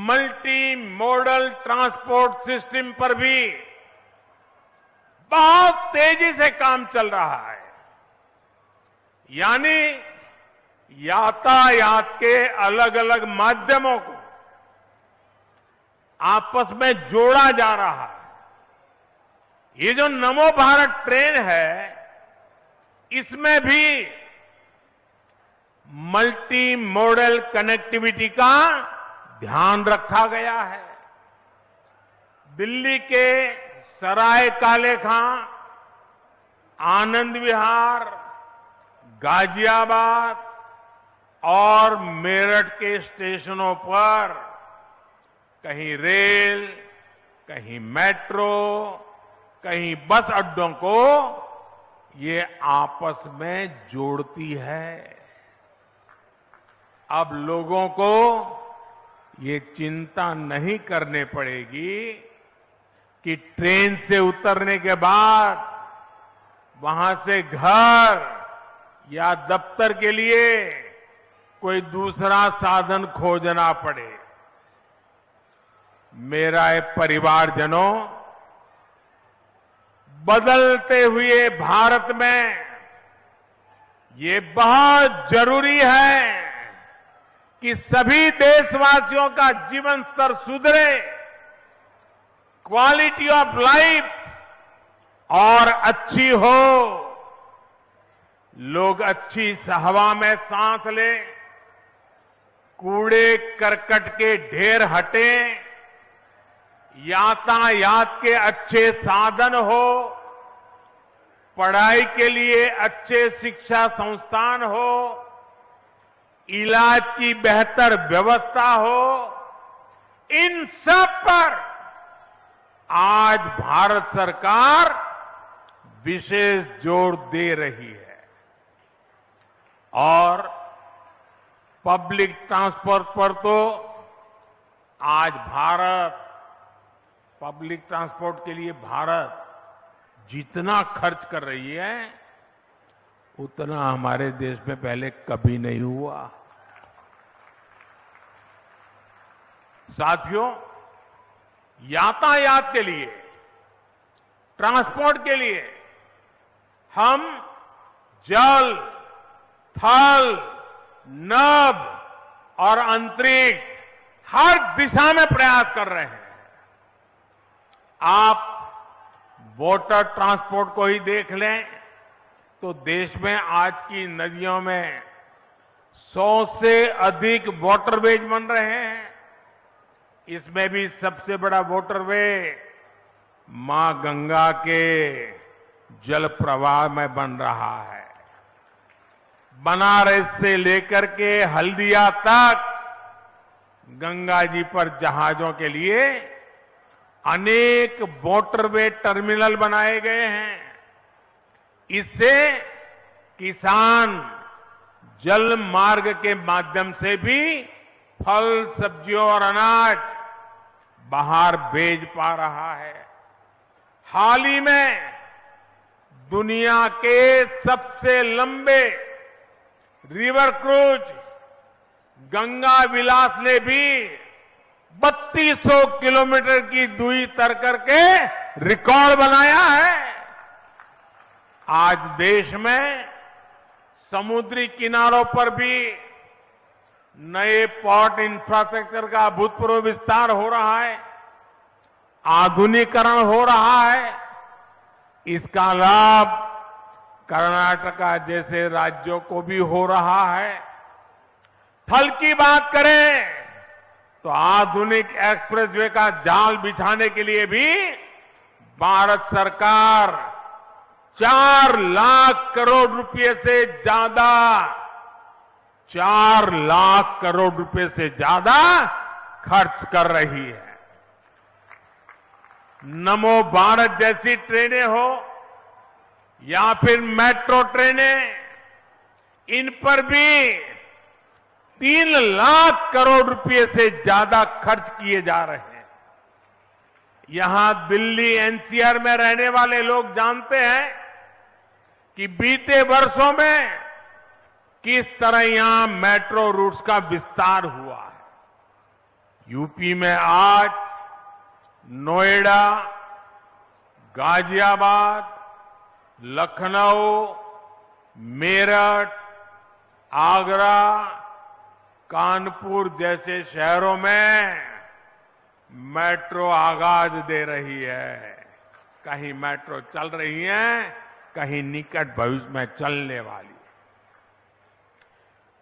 मल्टी मॉडल ट्रांसपोर्ट सिस्टम पर भी बहुत तेजी से काम चल रहा है। यानी यातायात के अलग अलग माध्यमों को आपस में जोड़ा जा रहा है। ये जो नमो भारत ट्रेन है, इसमें भी मल्टी मॉडल कनेक्टिविटी का ध्यान रखा गया है। दिल्ली के सराय काले खां, आनंद विहार, गाजियाबाद और मेरठ के स्टेशनों पर कहीं रेल, कहीं मेट्रो, कहीं बस अड्डों को ये आपस में जोड़ती है। अब लोगों को ये चिंता नहीं करने पड़ेगी कि ट्रेन से उतरने के बाद वहां से घर या दफ्तर के लिए कोई दूसरा साधन खोजना पड़े। मेरा परिवारजनों, बदलते हुए भारत में ये बहुत जरूरी है कि सभी देशवासियों का जीवन स्तर सुधरे, क्वालिटी ऑफ लाइफ और अच्छी हो, लोग अच्छी हवा में सांस लें, कूड़े करकट के ढेर हटें, यातायात के अच्छे साधन हो, पढ़ाई के लिए अच्छे शिक्षा संस्थान हो, इलाज की बेहतर व्यवस्था हो, इन सब पर आज भारत सरकार विशेष जोर दे रही है। और पब्लिक ट्रांसपोर्ट पर तो आज पब्लिक ट्रांसपोर्ट के लिए भारत जितना खर्च कर रही है, उतना हमारे देश में पहले कभी नहीं हुआ। साथियों, यातायात के लिए, ट्रांसपोर्ट के लिए हम जल, थल, नभ और अंतरिक्ष हर दिशा में प्रयास कर रहे हैं। आप वाटर ट्रांसपोर्ट को ही देख लें तो देश में आज की नदियों में 100 से अधिक वाटरवेज बन रहे हैं। इसमें भी सबसे बड़ा वाटरवे मां गंगा के जल प्रवाह में बन रहा है। बनारस से लेकर के हल्दिया तक गंगा जी पर जहाजों के लिए अनेक वाटरवे टर्मिनल बनाए गए हैं। इससे किसान जल मार्ग के माध्यम से भी फल, सब्जियों और अनाज बाहर भेज पा रहा है। हाल ही में दुनिया के सबसे लंबे रिवर क्रूज गंगा विलास ने भी 3200 किलोमीटर की दूरी तय करके रिकॉर्ड बनाया है। आज देश में समुद्री किनारों पर भी नए पोर्ट इंफ्रास्ट्रक्चर का अभूतपूर्व विस्तार हो रहा है, आधुनिकीकरण हो रहा है। इसका लाभ कर्नाटका जैसे राज्यों को भी हो रहा है। थल की बात करें तो आधुनिक एक्सप्रेसवे का जाल बिछाने के लिए भी भारत सरकार 4 लाख करोड़ रुपए से ज्यादा 4 लाख करोड़ रुपए से ज्यादा खर्च कर रही है। नमो भारत जैसी ट्रेनें हो या फिर मेट्रो ट्रेनें, इन पर भी 3 लाख करोड़ रुपए से ज्यादा खर्च किए जा रहे हैं। यहां दिल्ली एनसीआर में रहने वाले लोग जानते हैं कि बीते वर्षों में किस तरह यहां मेट्रो रूट्स का विस्तार हुआ है। यूपी में आज नोएडा, गाजियाबाद, लखनऊ, मेरठ, आगरा, कानपुर जैसे शहरों में मेट्रो आगाज दे रही है। कहीं मेट्रो चल रही है, कहीं निकट भविष्य में चलने वाली है।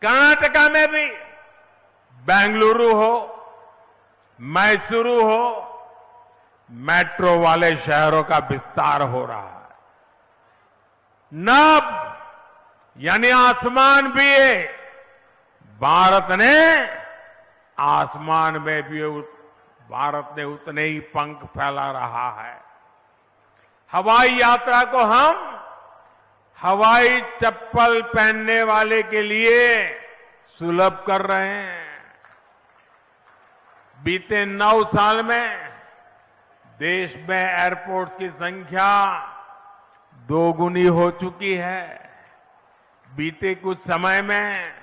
कर्नाटका में भी बेंगलुरु हो, मैसूरू हो, मेट्रो वाले शहरों का विस्तार हो रहा है। नभ यानी आसमान भी है। भारत ने आसमान में भी भारत ने उतने ही पंख फैला रहा है। हवाई यात्रा को हम हवाई चप्पल पहनने वाले के लिए सुलभ कर रहे हैं। बीते 9 साल में देश में एयरपोर्ट की संख्या 2 गुनी हो चुकी है। बीते कुछ समय में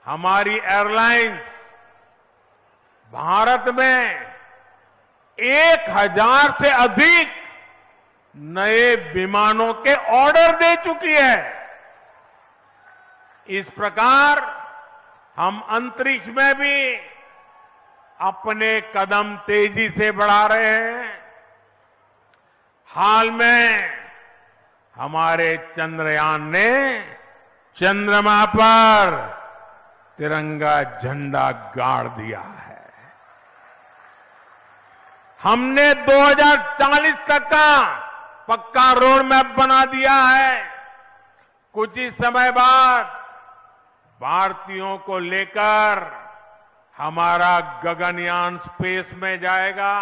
हमारी एयरलाइंस भारत में 1000 से अधिक नए विमानों के ऑर्डर दे चुकी है। इस प्रकार हम अंतरिक्ष में भी अपने कदम तेजी से बढ़ा रहे हैं। हाल में हमारे चंद्रयान ने चंद्रमा पर तिरंगा झंडा गाड़ दिया है। हमने 2040 तक का पक्का रोड मैप बना दिया है। कुछ ही समय बाद भारतीयों को लेकर हमारा गगनयान स्पेस में जाएगा।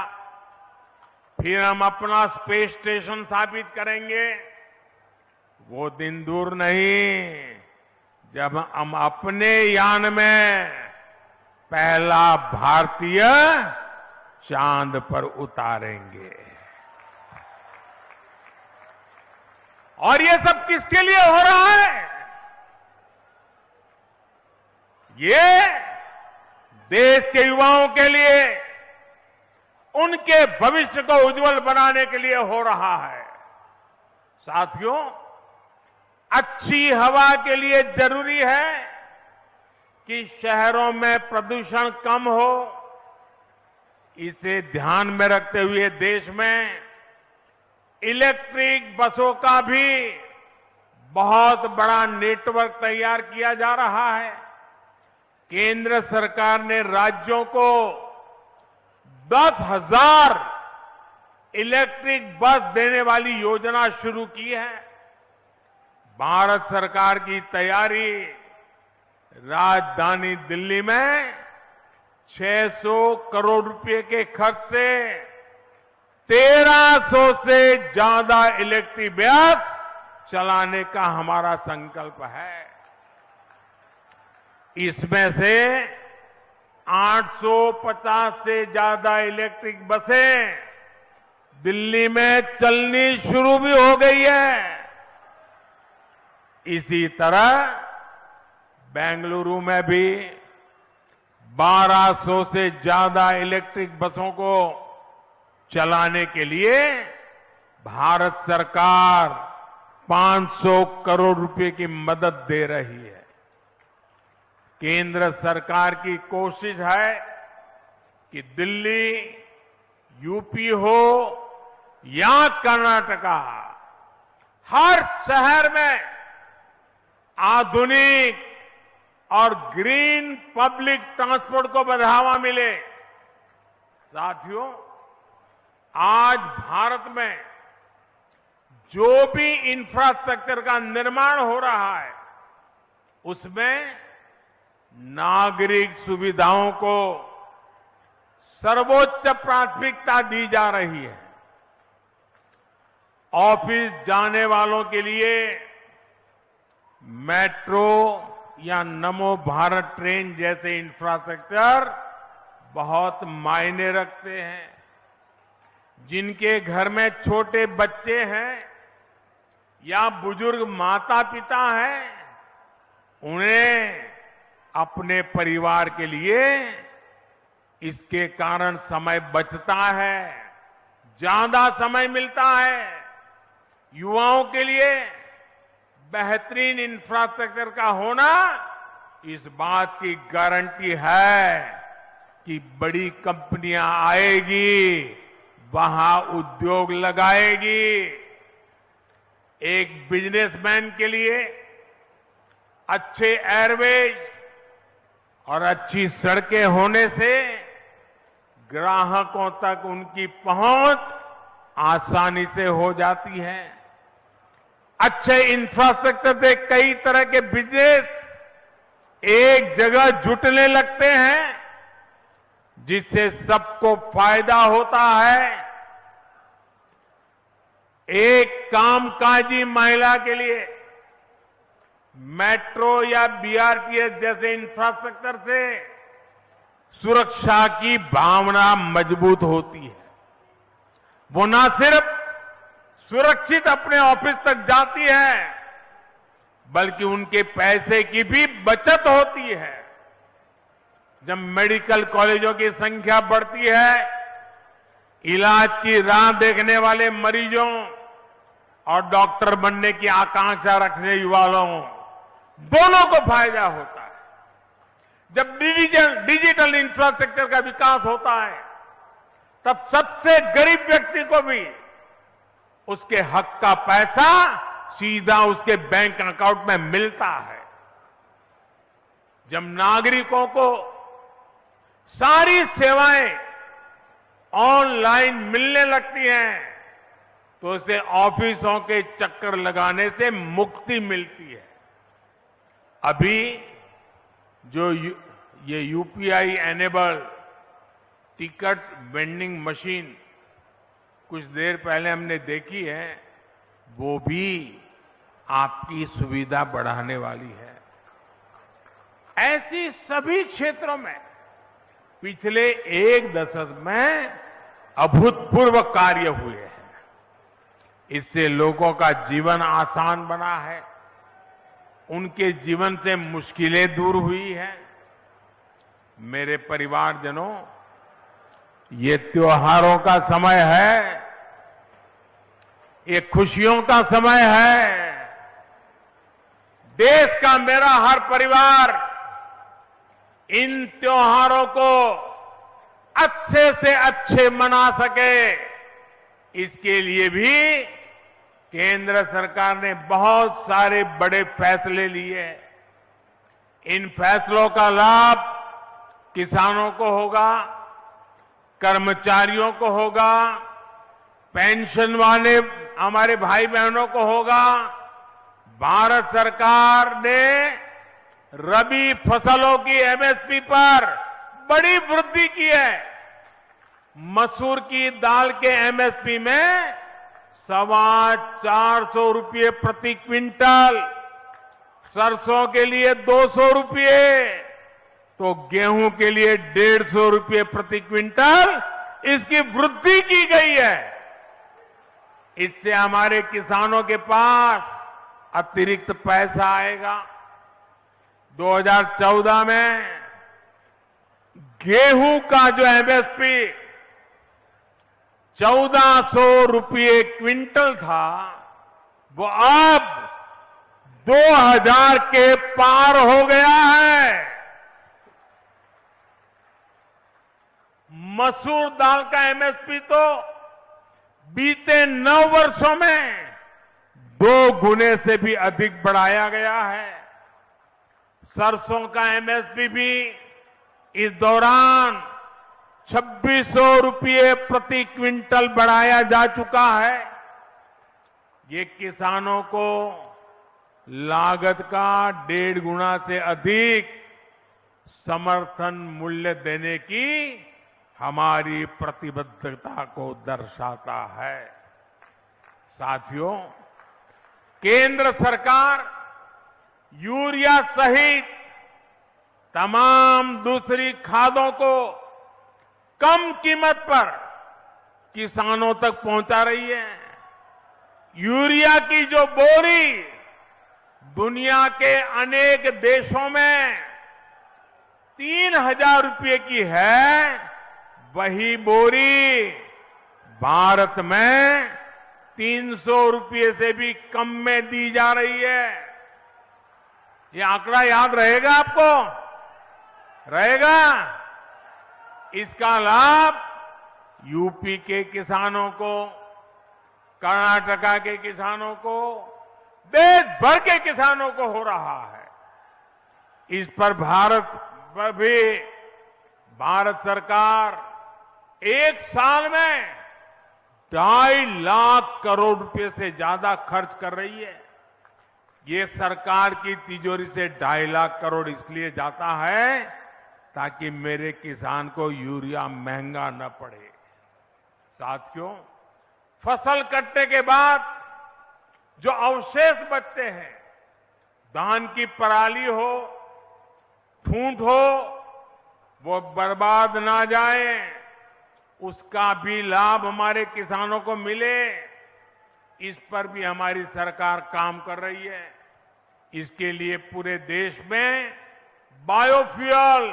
फिर हम अपना स्पेस स्टेशन स्थापित करेंगे। वो दिन दूर नहीं जब हम अपने यान में पहला भारतीय चांद पर उतारेंगे। और ये सब किसके लिए हो रहा है? ये देश के युवाओं के लिए, उनके भविष्य को उज्जवल बनाने के लिए हो रहा है। साथियों, अच्छी हवा के लिए जरूरी है कि शहरों में प्रदूषण कम हो। इसे ध्यान में रखते हुए देश में इलेक्ट्रिक बसों का भी बहुत बड़ा नेटवर्क तैयार किया जा रहा है। केंद्र सरकार ने राज्यों को 10,000 इलेक्ट्रिक बस देने वाली योजना शुरू की है। भारत सरकार की तैयारी राजधानी दिल्ली में 600 करोड़ रुपए के खर्च से 1300 से ज्यादा इलेक्ट्रिक बस चलाने का हमारा संकल्प है। इसमें से 850 से ज्यादा इलेक्ट्रिक बसें दिल्ली में चलनी शुरू भी हो गई है। इसी तरह बेंगलुरु में भी 1200 से ज्यादा इलेक्ट्रिक बसों को चलाने के लिए भारत सरकार 500 करोड़ रुपए की मदद दे रही है। केंद्र सरकार की कोशिश है कि दिल्ली, यूपी हो या कर्नाटका, हर शहर में आधुनिक और ग्रीन पब्लिक ट्रांसपोर्ट को बढ़ावा मिले। साथियों, आज भारत में जो भी इंफ्रास्ट्रक्चर का निर्माण हो रहा है, उसमें नागरिक सुविधाओं को सर्वोच्च प्राथमिकता दी जा रही है। ऑफिस जाने वालों के लिए मेट्रो या नमो भारत ट्रेन जैसे इंफ्रास्ट्रक्चर बहुत मायने रखते हैं। जिनके घर में छोटे बच्चे हैं या बुजुर्ग माता पिता हैं, उन्हें अपने परिवार के लिए इसके कारण समय बचता है, ज्यादा समय मिलता है। युवाओं के लिए बेहतरीन इंफ्रास्ट्रक्चर का होना इस बात की गारंटी है कि बड़ी कंपनियां आएगी, वहां उद्योग लगाएगी। एक बिजनेसमैन के लिए अच्छे एयरवेज और अच्छी सड़कें होने से ग्राहकों तक उनकी पहुंच आसानी से हो जाती है। अच्छे इंफ्रास्ट्रक्चर से कई तरह के बिजनेस एक जगह जुटने लगते हैं, जिससे सबको फायदा होता है। एक कामकाजी महिला के लिए मेट्रो या बीआरटीएस जैसे इंफ्रास्ट्रक्चर से सुरक्षा की भावना मजबूत होती है। वो न सिर्फ सुरक्षित अपने ऑफिस तक जाती है, बल्कि उनके पैसे की भी बचत होती है। जब मेडिकल कॉलेजों की संख्या बढ़ती है, इलाज की राह देखने वाले मरीजों और डॉक्टर बनने की आकांक्षा रखने युवाओं दोनों को फायदा होता है। जब डिजिटल इंफ्रास्ट्रक्चर का विकास होता है, तब सबसे गरीब व्यक्ति को भी उसके हक का पैसा सीधा उसके बैंक अकाउंट में मिलता है। जब नागरिकों को सारी सेवाएं ऑनलाइन मिलने लगती हैं, तो उसे ऑफिसों के चक्कर लगाने से मुक्ति मिलती है। अभी जो ये UPI enable ticket vending machine कुछ देर पहले हमने देखी है, वो भी आपकी सुविधा बढ़ाने वाली है। ऐसी सभी क्षेत्रों में पिछले एक दशक में अभूतपूर्व कार्य हुए हैं। इससे लोगों का जीवन आसान बना है, उनके जीवन से मुश्किलें दूर हुई हैं। मेरे परिवारजनों, ये त्योहारों का समय है, ये खुशियों का समय है। देश का मेरा हर परिवार इन त्योहारों को अच्छे से अच्छे मना सके, इसके लिए भी केंद्र सरकार ने बहुत सारे बड़े फैसले लिए हैं। इन फैसलों का लाभ किसानों को होगा, कर्मचारियों को होगा, पेंशन वाले हमारे भाई बहनों को होगा। भारत सरकार ने रबी फसलों की एमएसपी पर बड़ी वृद्धि की है। मसूर की दाल के एमएसपी में 425 रुपये प्रति क्विंटल, सरसों के लिए 200 रुपये, तो गेहूं के लिए 150 रुपये प्रति क्विंटल इसकी वृद्धि की गई है। इससे हमारे किसानों के पास अतिरिक्त पैसा आएगा। 2014 में गेहूं का जो एमएसपी 1400 रुपये क्विंटल था, वो अब 2000 के पार हो गया है। मसूर दाल का एमएसपी तो बीते 9 वर्षों में 2 गुने से भी अधिक बढ़ाया गया है। सरसों का एमएसपी भी इस दौरान 2600 रुपये प्रति क्विंटल बढ़ाया जा चुका है। ये किसानों को लागत का 1.5 गुना से अधिक समर्थन मूल्य देने की हमारी प्रतिबद्धता को दर्शाता है। साथियों, केंद्र सरकार यूरिया सहित तमाम दूसरी खादों को कम कीमत पर किसानों तक पहुंचा रही है। यूरिया की जो बोरी दुनिया के अनेक देशों में 3000 रुपये की है, वही बोरी भारत में 300 रुपये से भी कम में दी जा रही है। ये आंकड़ा याद रहेगा आपको? रहेगा? इसका लाभ यूपी के किसानों को, कर्नाटका के किसानों को, देश भर के किसानों को हो रहा है। इस पर भारत सरकार 1 साल में 2.5 लाख करोड़ रुपए से ज्यादा खर्च कर रही है। ये सरकार की तिजोरी से 2.5 लाख करोड़ इसलिए जाता है ताकि मेरे किसान को यूरिया महंगा न पड़े। साथियों, फसल कटने के बाद जो अवशेष बचते हैं, धान की पराली हो, ठूंठ हो, वो बर्बाद ना जाए, उसका भी लाभ हमारे किसानों को मिले, इस पर भी हमारी सरकार काम कर रही है। इसके लिए पूरे देश में बायोफ्यूल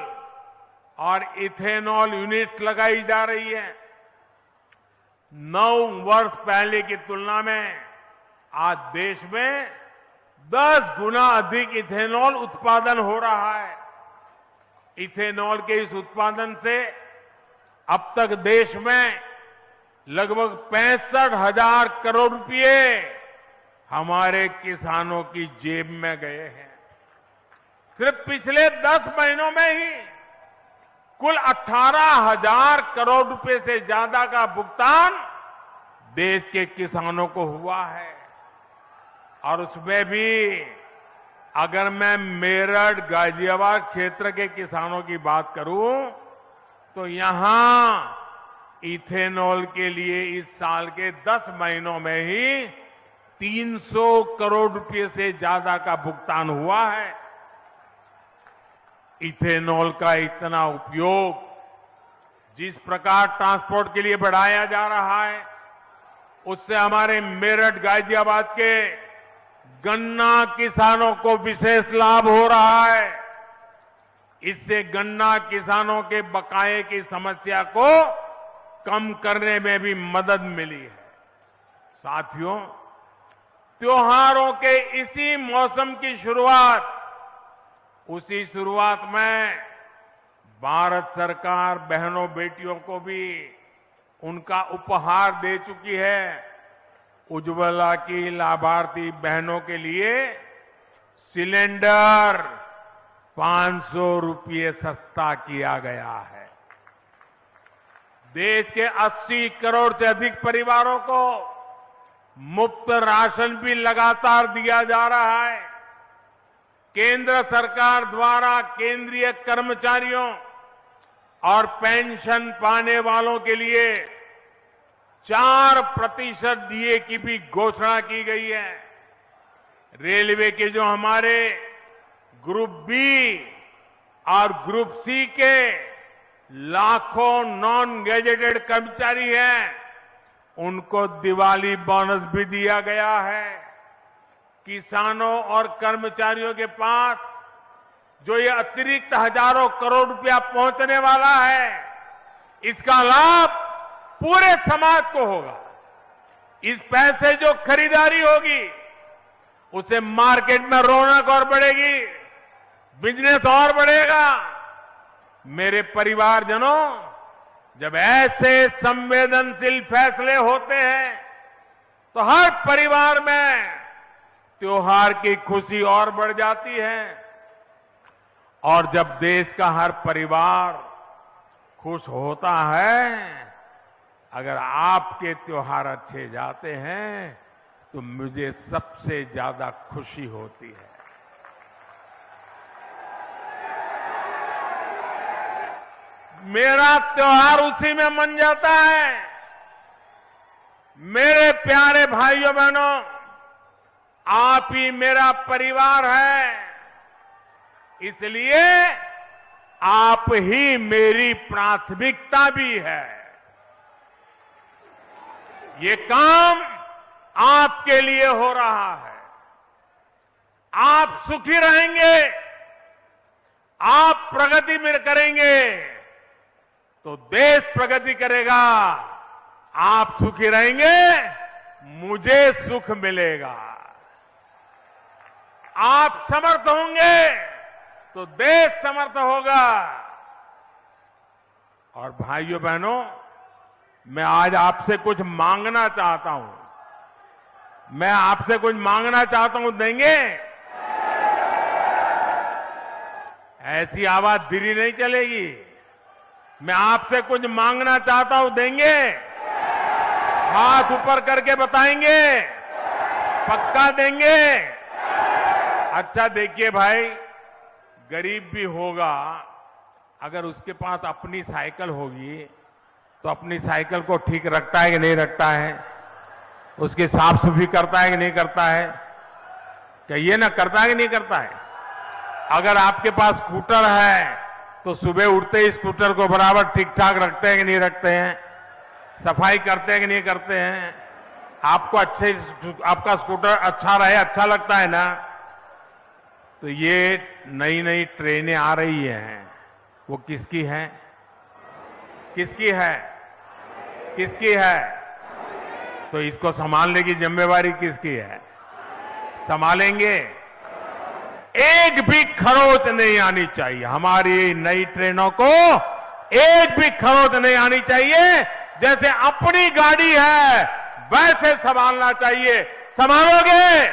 और इथेनॉल यूनिट लगाई जा रही है। 9 वर्ष पहले की तुलना में आज देश में 10 गुना अधिक इथेनॉल उत्पादन हो रहा है। इथेनॉल के इस उत्पादन से अब तक देश में लगभग 65,000 करोड़ रुपए हमारे किसानों की जेब में गए हैं। सिर्फ पिछले 10 महीनों में ही कुल 18,000 करोड़ रुपए से ज्यादा का भुगतान देश के किसानों को हुआ है। और उसमें भी अगर मैं मेरठ, गाजियाबाद क्षेत्र के किसानों की बात करूं तो यहां इथेनॉल के लिए इस साल के 10 महीनों में ही 300 करोड़ रुपए से ज्यादा का भुगतान हुआ है। इथेनॉल का इतना उपयोग जिस प्रकार ट्रांसपोर्ट के लिए बढ़ाया जा रहा है, उससे हमारे मेरठ, गाजियाबाद के गन्ना किसानों को विशेष लाभ हो रहा है। इससे गन्ना किसानों के बकाये की समस्या को कम करने में भी मदद मिली है। साथियों, त्योहारों के इसी मौसम की शुरुआत, उसी शुरुआत में भारत सरकार बहनों बेटियों को भी उनका उपहार दे चुकी है। उज्ज्वला की लाभार्थी बहनों के लिए सिलेंडर 500 रुपये सस्ता किया गया है। देश के 80 करोड़ से अधिक परिवारों को मुफ्त राशन भी लगातार दिया जा रहा है। केंद्र सरकार द्वारा केंद्रीय कर्मचारियों और पेंशन पाने वालों के लिए 4% डीए की भी घोषणा की गई है। रेलवे के जो हमारे ग्रुप बी और ग्रुप सी के लाखों नॉन गैजेटेड कर्मचारी हैं, उनको दिवाली बोनस भी दिया गया है। किसानों और कर्मचारियों के पास जो ये अतिरिक्त हजारों करोड़ रुपया पहुंचने वाला है, इसका लाभ पूरे समाज को होगा। इस पैसे जो खरीदारी होगी, उसे मार्केट में रौनक और बढ़ेगी, बिजनेस और बढ़ेगा। मेरे परिवारजनों, जब ऐसे संवेदनशील फैसले होते हैं तो हर परिवार में त्योहार की खुशी और बढ़ जाती है। और जब देश का हर परिवार खुश होता है, अगर आपके त्योहार अच्छे जाते हैं तो मुझे सबसे ज्यादा खुशी होती है। मेरा त्योहार उसी में मन जाता है। मेरे प्यारे भाइयों बहनों, आप ही मेरा परिवार है, इसलिए आप ही मेरी प्राथमिकता भी है। ये काम आपके लिए हो रहा है। आप सुखी रहेंगे, आप प्रगति में करेंगे तो देश प्रगति करेगा। आप सुखी रहेंगे, मुझे सुख मिलेगा। आप समर्थ होंगे तो देश समर्थ होगा। और भाइयों बहनों, मैं आज आपसे कुछ मांगना चाहता हूं। मैं आपसे कुछ मांगना चाहता हूं, देंगे? ऐसी आवाज धीरे नहीं चलेगी। मैं आपसे कुछ मांगना चाहता हूं, देंगे? हाथ ऊपर करके बताएंगे, पक्का देंगे? अच्छा देखिए भाई, गरीब भी होगा, अगर उसके पास अपनी साइकिल होगी तो अपनी साइकिल को ठीक रखता है कि नहीं रखता है? उसकी साफ सफाई करता है कि नहीं करता है? कहिए ना, करता है कि नहीं करता है? अगर आपके पास स्कूटर है तो सुबह उठते ही स्कूटर को बराबर ठीक ठाक रखते हैं कि नहीं रखते हैं? सफाई करते हैं कि नहीं करते हैं? आपको आपका स्कूटर अच्छा रहे, अच्छा लगता है ना? तो ये नई नई ट्रेनें आ रही हैं, वो किसकी है? किसकी है? किसकी है? तो इसको संभालने की जिम्मेवारी किसकी है? संभालेंगे? एक भी खरोच नहीं आनी चाहिए। हमारी नई ट्रेनों को एक भी खरोच नहीं आनी चाहिए। जैसे अपनी गाड़ी है वैसे संभालना चाहिए। संभालोगे?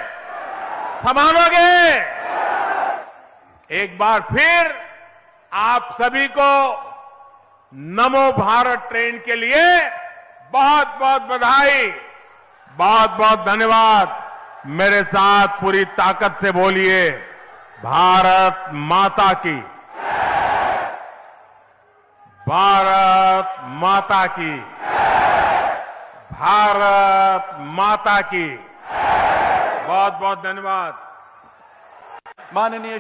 संभालोगे? एक बार फिर आप सभी को नमो भारत ट्रेन के लिए बहुत बहुत बधाई, बहुत बहुत धन्यवाद। मेरे साथ पूरी ताकत से बोलिए, भारत माता की, भारत माता की, भारत माता की। बहुत बहुत धन्यवाद। माननीय